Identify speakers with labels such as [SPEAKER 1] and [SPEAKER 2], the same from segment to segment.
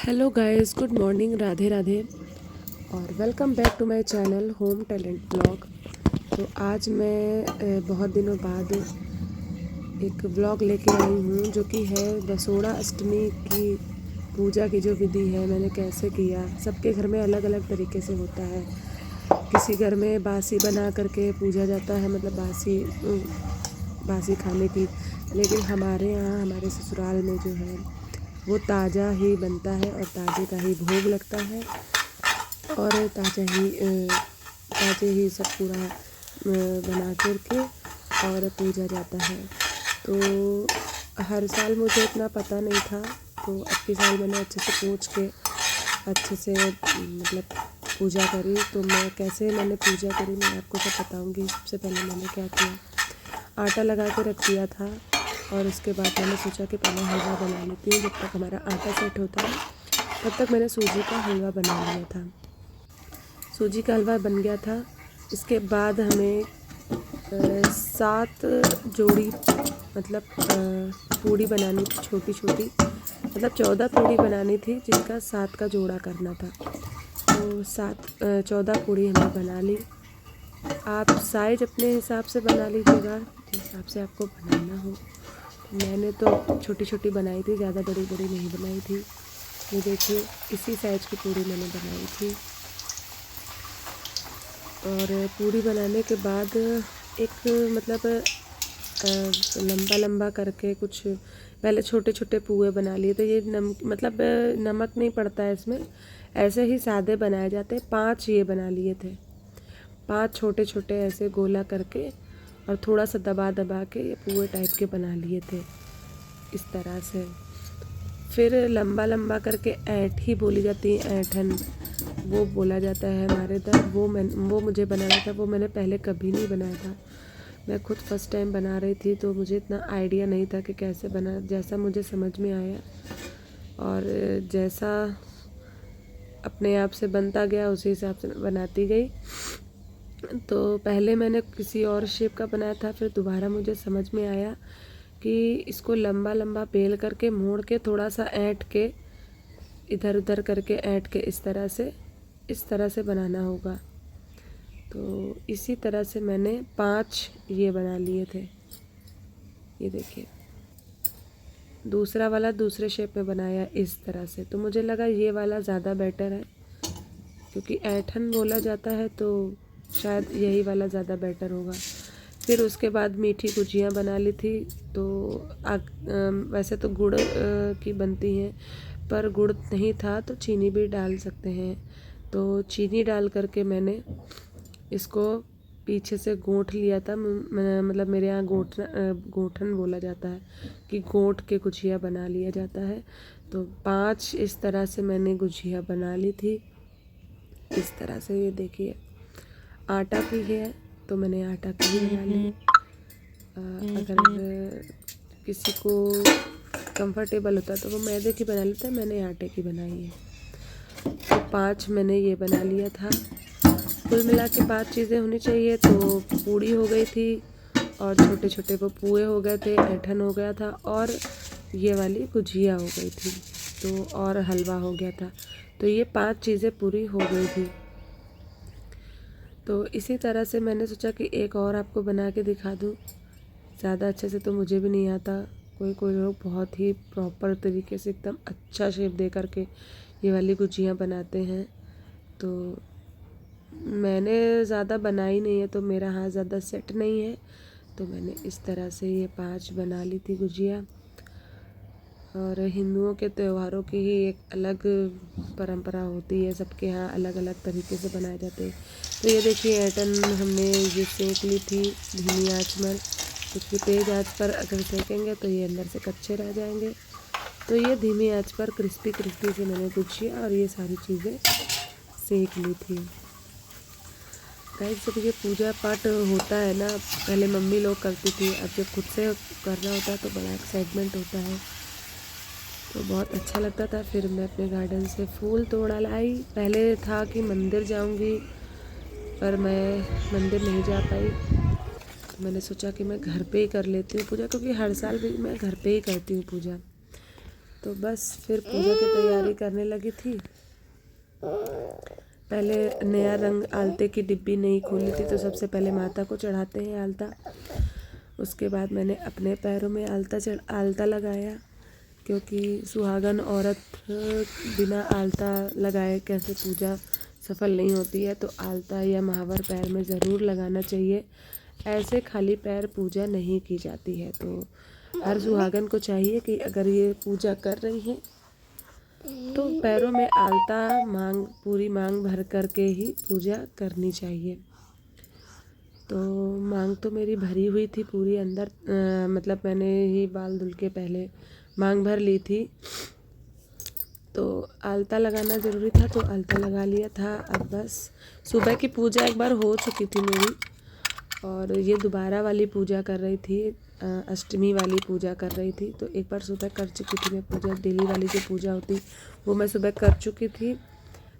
[SPEAKER 1] Hello guys, good morning, Radhe Radhe और welcome back to my channel home talent blog. तो आज मैं बहुत दिनों बाद एक ब्लॉग लेके आई हूँ जो कि है बसोड़ा अष्टमी की पूजा की जो विधि है मैंने कैसे किया। सबके घर में अलग अलग तरीके से होता है। किसी घर में बासी बना करके पूजा जाता है, मतलब बासी खाने की, लेकिन हमारे यहाँ हमारे ससुराल में जो है वो ताज़ा ही बनता है और ताज़े का ही भोग लगता है और ताज़े ही सब पूरा बना करके और पूजा जाता है। तो हर साल मुझे इतना पता नहीं था, तो अब की साल मैंने अच्छे से पूछ के अच्छे से मतलब पूजा करी। तो मैंने पूजा करी मैं आपको तो बताऊंगी। सबसे पहले मैंने क्या किया, आटा लगा के रख दिया था और उसके बाद मैंने सोचा कि पहले हलवा बना लेती हूँ। जब तक हमारा आटा सेट होता है तब तक मैंने सूजी का हलवा बना लिया था। सूजी का हलवा बन गया था। इसके बाद हमें 7 जोड़ी मतलब पूड़ी बनानी थी, छोटी छोटी, मतलब 14 पूड़ी बनानी थी जिसका 7 का जोड़ा करना था। तो 14 पूड़ी हमने बना ली। आप साइज अपने हिसाब से बना लीजिएगा, जिस हिसाब से आपको बनाना हो। मैंने तो छोटी छोटी बनाई थी, ज़्यादा बड़ी बड़ी नहीं बनाई थी। ये देखिए, इसी साइज़ की पूड़ी मैंने बनाई थी। और पूड़ी बनाने के बाद एक मतलब लंबा लंबा करके कुछ पहले छोटे छोटे पुए बना लिए। तो ये नमक नहीं पड़ता है इसमें, ऐसे ही सादे बनाए जाते हैं। 5 ये बना लिए थे, 5 छोटे छोटे ऐसे गोला करके और थोड़ा सा दबा दबा के ये पुए टाइप के बना लिए थे इस तरह से। फिर लंबा लंबा करके ऐंठी बोली जाती है, ऐंठन वो बोला जाता है हमारे इधर। वो मुझे बनाना था। वो मैंने पहले कभी नहीं बनाया था, मैं खुद फर्स्ट टाइम बना रही थी। तो मुझे इतना आइडिया नहीं था कि कैसे बना। जैसा मुझे समझ में आया और जैसा अपने आप से बनता गया उसी हिसाब से मैं बनाती गई। तो पहले मैंने किसी और शेप का बनाया था, फिर दोबारा मुझे समझ में आया कि इसको लंबा लंबा बेल करके मोड़ के थोड़ा सा ऐंठ के इधर उधर करके ऐंठ के इस तरह से बनाना होगा। तो इसी तरह से मैंने 5 ये बना लिए थे। ये देखिए, दूसरा वाला दूसरे शेप में बनाया इस तरह से। तो मुझे लगा ये वाला ज़्यादा बेटर है, क्योंकि ऐंठन बोला जाता है तो शायद यही वाला ज़्यादा बेटर होगा। फिर उसके बाद मीठी गुजियाँ बना ली थी। तो वैसे तो गुड़ की बनती हैं, पर गुड़ नहीं था तो चीनी भी डाल सकते हैं। तो चीनी डाल करके मैंने इसको पीछे से गोंठ लिया था। मतलब मेरे यहाँ गोठन बोला जाता है कि गोंठ के गुजिया बना लिया जाता है। तो 5 इस तरह से मैंने गुजिया बना ली थी इस तरह से। ये देखिए, आटा की है तो मैंने आटा की भी बना ली। अगर किसी को कंफर्टेबल होता तो वो मैदे की बना लेता है, मैंने आटे की बनाई है। तो 5 मैंने ये बना लिया था। कुल मिला के 5 चीज़ें होनी चाहिए। तो पूड़ी हो गई थी और छोटे छोटे वो पुए हो गए थे, ऐंठन हो गया था और ये वाली गुजिया हो गई थी, तो और हलवा हो गया था। तो ये 5 चीज़ें पूरी हो गई थी। तो इसी तरह से मैंने सोचा कि एक और आपको बना के दिखा दूँ। ज़्यादा अच्छे से तो मुझे भी नहीं आता। कोई लोग बहुत ही प्रॉपर तरीके से एकदम अच्छा शेप दे करके ये वाली गुजियाँ बनाते हैं। तो मैंने ज़्यादा बनाई नहीं है, तो मेरा हाथ ज़्यादा सेट नहीं है। तो मैंने इस तरह से ये 5 बना ली थी गुजिया। और हिंदुओं के त्योहारों की ही एक अलग परंपरा होती है, सबके यहाँ अलग अलग तरीके से बनाए जाते हैं। तो ये देखिए, ऐंठन हमने ये सेक ली थी धीमी आंच पर, क्योंकि तेज़ आंच पर अगर सेकेंगे तो ये अंदर से कच्चे रह जाएंगे। तो ये धीमी आंच पर क्रिस्पी क्रिस्पी से मैंने गुजिया और ये सारी चीज़ें सेक ली थी। गाइस, जब ये पूजा पाठ होता है ना, पहले मम्मी लोग करती थी, अब जब खुद से करना होता है तो बड़ा एक्साइटमेंट होता है, तो बहुत अच्छा लगता था। फिर मैं अपने गार्डन से फूल तोड़ा लाई। पहले था कि मंदिर जाऊंगी, पर मैं मंदिर नहीं जा पाई। तो मैंने सोचा कि मैं घर पे ही कर लेती हूँ पूजा, क्योंकि हर साल भी मैं घर पे ही करती हूँ पूजा। तो बस फिर पूजा की तैयारी करने लगी थी। पहले नया रंग आलते की डिब्बी नहीं खोली थी, तो सबसे पहले माता को चढ़ाते हैं आलता। उसके बाद मैंने अपने पैरों में आलता लगाया, क्योंकि सुहागन औरत बिना आलता लगाए कैसे पूजा सफल नहीं होती है। तो आलता या महावर पैर में ज़रूर लगाना चाहिए। ऐसे खाली पैर पूजा नहीं की जाती है। तो हर सुहागन को चाहिए कि अगर ये पूजा कर रही हैं तो पैरों में आलता पूरी मांग भर करके ही पूजा करनी चाहिए। तो मांग तो मेरी भरी हुई थी पूरी अंदर, मतलब मैंने ही बाल धुल के पहले मांग भर ली थी। तो आलता लगाना ज़रूरी था, तो आलता लगा लिया था। अब बस सुबह की पूजा एक बार हो चुकी थी मेरी, और ये दोबारा वाली पूजा कर रही थी, अष्टमी वाली पूजा कर रही थी। तो एक बार सुबह कर चुकी थी मैं पूजा, डेली वाली जो पूजा होती वो मैं सुबह कर चुकी थी।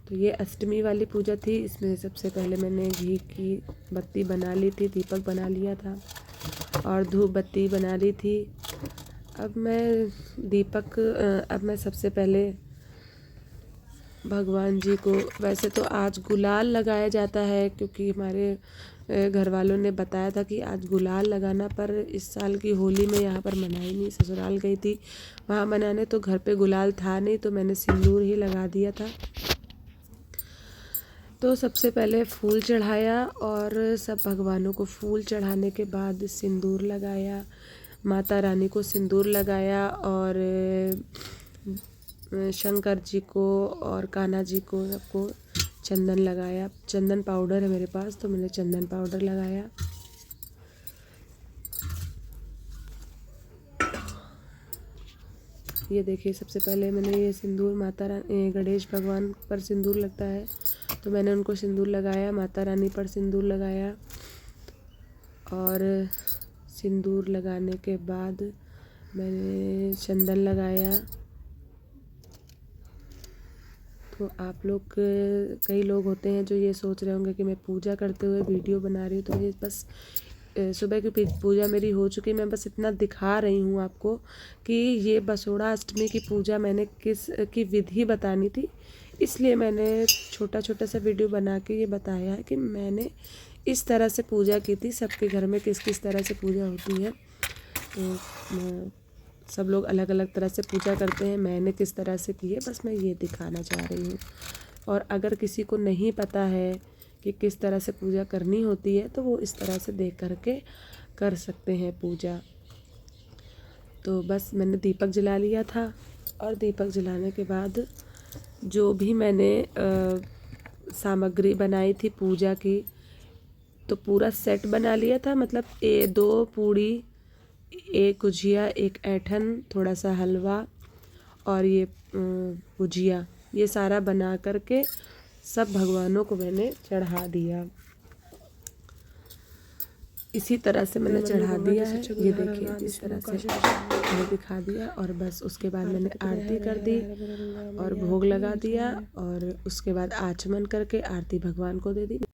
[SPEAKER 1] तो ये अष्टमी वाली पूजा थी। इसमें सबसे पहले मैंने घी की बत्ती बना ली थी, दीपक बना लिया था और धूप बत्ती बना ली थी। अब मैं सबसे पहले भगवान जी को, वैसे तो आज गुलाल लगाया जाता है, क्योंकि हमारे घर वालों ने बताया था कि आज गुलाल लगाना, पर इस साल की होली में यहाँ पर मनाई नहीं। ससुराल गई थी वहाँ मनाने, तो घर पे गुलाल था नहीं, तो मैंने सिंदूर ही लगा दिया था। तो सबसे पहले फूल चढ़ाया, और सब भगवानों को फूल चढ़ाने के बाद सिंदूर लगाया, माता रानी को सिंदूर लगाया, और शंकर जी को और कान्हा जी को सबको चंदन लगाया। चंदन पाउडर है मेरे पास, तो मैंने चंदन पाउडर लगाया। ये देखिए, सबसे पहले मैंने ये सिंदूर माता रानी, गणेश भगवान पर सिंदूर लगता है, तो मैंने उनको सिंदूर लगाया। माता रानी पर सिंदूर लगाया, और सिंदूर लगाने के बाद मैंने चंदन लगाया। तो आप लोग, कई लोग होते हैं जो ये सोच रहे होंगे कि मैं पूजा करते हुए वीडियो बना रही हूँ। तो ये बस सुबह की पूजा मेरी हो चुकी, मैं बस इतना दिखा रही हूँ आपको कि ये बसोड़ा अष्टमी की पूजा मैंने किस की विधि बतानी थी, इसलिए मैंने छोटा छोटा सा वीडियो बना के ये बताया है कि मैंने इस तरह से पूजा की थी। सबके घर में किस किस तरह से पूजा होती है, तो सब लोग अलग अलग तरह से पूजा करते हैं, मैंने किस तरह से की है बस मैं ये दिखाना चाह रही हूँ। और अगर किसी को नहीं पता है कि किस तरह से पूजा करनी होती है, तो वो इस तरह से देख करके कर सकते हैं पूजा। तो बस मैंने दीपक जला लिया था, और दीपक जलाने के बाद जो भी मैंने सामग्री बनाई थी पूजा की, तो पूरा सेट बना लिया था। मतलब 2 पूड़ी, 1 गुजिया, 1 ऐठन, थोड़ा सा हलवा और ये गुजिया, ये सारा बना करके सब भगवानों को मैंने चढ़ा दिया। इसी तरह से मैंने चढ़ा दिया है, ये देखिए इस तरह से मैंने दिखा दिया। और बस उसके बाद मैंने आरती कर दी और भोग लगा दिया, और उसके बाद आचमन करके आरती भगवान को दे दी।